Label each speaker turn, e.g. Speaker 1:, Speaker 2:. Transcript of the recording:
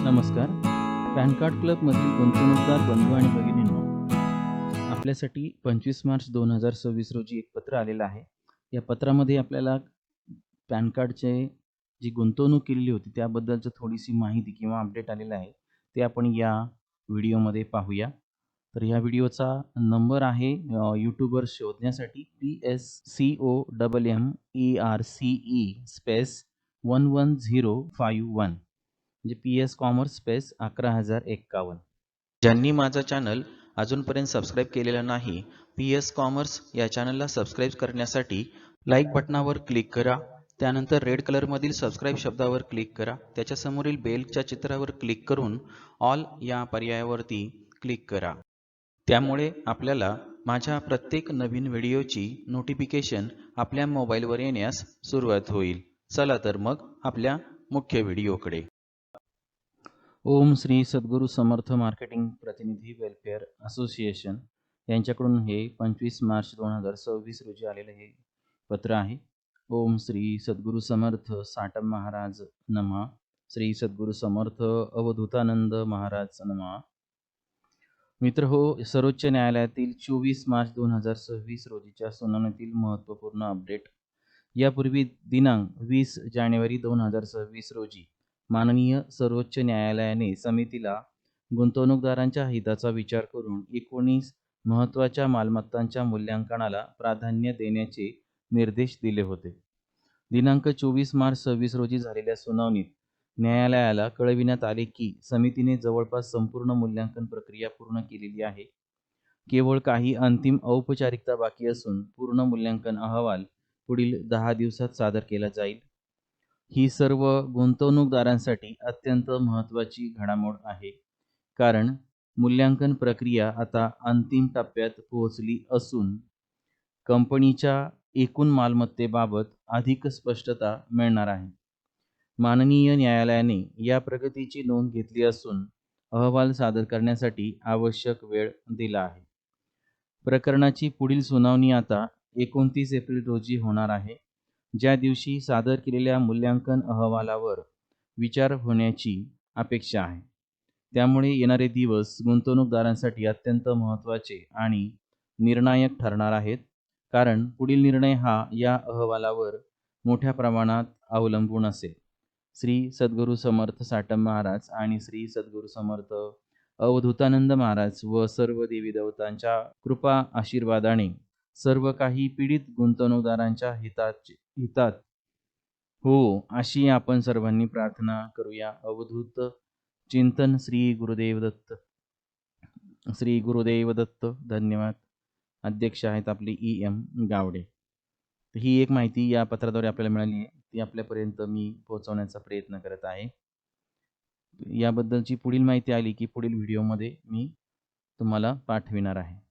Speaker 1: नमस्कार. Pan card क्लबमधील गुंतवणूकदार बंधू आणि भगिनींनो, आपल्यासाठी 25 मार्च 2026 रोजी एक पत्र आलेलं आहे. या पत्रामध्ये आपल्याला पॅन कार्डचे जी गुंतवणूक केलेली होती त्याबद्दलचं थोडीशी माहिती किंवा अपडेट आलेलं आहे. ते आपण या व्हिडिओमध्ये पाहूया. तर या व्हिडिओचा नंबर आहे यूट्यूबवर शोधण्यासाठी PSCOMMERCE स्पेस 11051 म्हणजे PS कॉमर्स स्पेस 11051.
Speaker 2: ज्यांनी माझा चॅनल अजूनपर्यंत सबस्क्राईब केलेला नाही, PS कॉमर्स या चॅनलला सबस्क्राईब करण्यासाठी लाईक बटनावर क्लिक करा. त्यानंतर रेड कलरमधील सबस्क्राईब शब्दावर क्लिक करा. त्याच्यासमोरील बेलच्या चित्रावर क्लिक करून ऑल या पर्यायावरती क्लिक करा. त्यामुळे आपल्याला माझ्या प्रत्येक नवीन व्हिडिओची नोटिफिकेशन आपल्या मोबाईलवर येण्यास सुरुवात होईल. चला तर मग आपल्या मुख्य व्हिडिओकडे.
Speaker 1: ओम श्री सद्गुरू समर्थ मार्केटिंग प्रतिनिधी वेलफेअर असोसिएशन यांच्याकडून हे 25 मार्च 2026 रोजी आलेलं हे पत्र आहे. ओम श्री सद्गुरू समर्थ साटम महाराज नमः. श्री सद्गुरू समर्थ अवधूतानंद महाराज नमः. मित्र हो, सर्वोच्च न्यायालयातील 24 मार्च 2026 रोजीच्या सुनावणीतील महत्त्वपूर्ण अपडेट. यापूर्वी दिनांक 20 जानेवारी 2026 रोजी माननीय सर्वोच्च न्यायालयाने समितीला गुंतवणूकदारांच्या हिताचा विचार करून 19 महत्त्वाच्या मालमत्तांच्या मूल्यांकनाला प्राधान्य देण्याचे निर्देश दिले होते. दिनांक 24 मार्च 26 रोजी झालेल्या सुनावणीत न्यायालयाला कळविण्यात आले की समितीने जवळपास संपूर्ण मूल्यांकन प्रक्रिया पूर्ण केलेली आहे. केवळ काही अंतिम औपचारिकता बाकी असून पूर्ण मूल्यांकन अहवाल पुढील 10 दिवसात सादर केला जाईल. ही सर्व गुंतवणूकदारांसाठी अत्यंत महत्त्वाची घडामोड आहे, कारण मूल्यांकन प्रक्रिया आता अंतिम टप्प्यात पोहोचली असून कंपनीच्या एकूण मालमत्तेबाबत अधिक स्पष्टता मिळणार आहे. माननीय न्यायालयाने या प्रगतीची नोंद घेतली असून अहवाल सादर करण्यासाठी आवश्यक वेळ दिला आहे. प्रकरणाची पुढील सुनावणी आता 29 एप्रिल रोजी होणार आहे, ज्या दिवशी सादर केलेल्या मूल्यांकन अहवालावर विचार होण्याची अपेक्षा आहे. त्यामुळे येणारे दिवस गुंतवणूकदारांसाठी अत्यंत महत्त्वाचे आणि निर्णायक ठरणार आहेत, कारण पुढील निर्णय हा या अहवालावर मोठ्या प्रमाणात अवलंबून असेल. श्री सद्गुरू समर्थ साटम महाराज आणि श्री सद्गुरू समर्थ अवधूतानंद महाराज व सर्व देवी देवतांच्या कृपा आशीर्वादाने सर्व काही पीडित गुंतवणूकदारांच्या हितात हो, अशी आपण सर्वांनी प्रार्थना करूया. अवधूत चिंतन श्री गुरुदेव दत्त. श्री गुरुदेव दत्त. धन्यवाद. अध्यक्ष आहेत आपले EM गावडे. ही एक माहिती या पत्राद्वारे आपल्याला मिळाली आहे, ती आपल्यापर्यंत मी पोहोचवण्याचा प्रयत्न करत आहे. याबद्दलची पुढील माहिती आली की पुढील व्हिडिओमध्ये मी तुम्हाला पाठविणार आहे.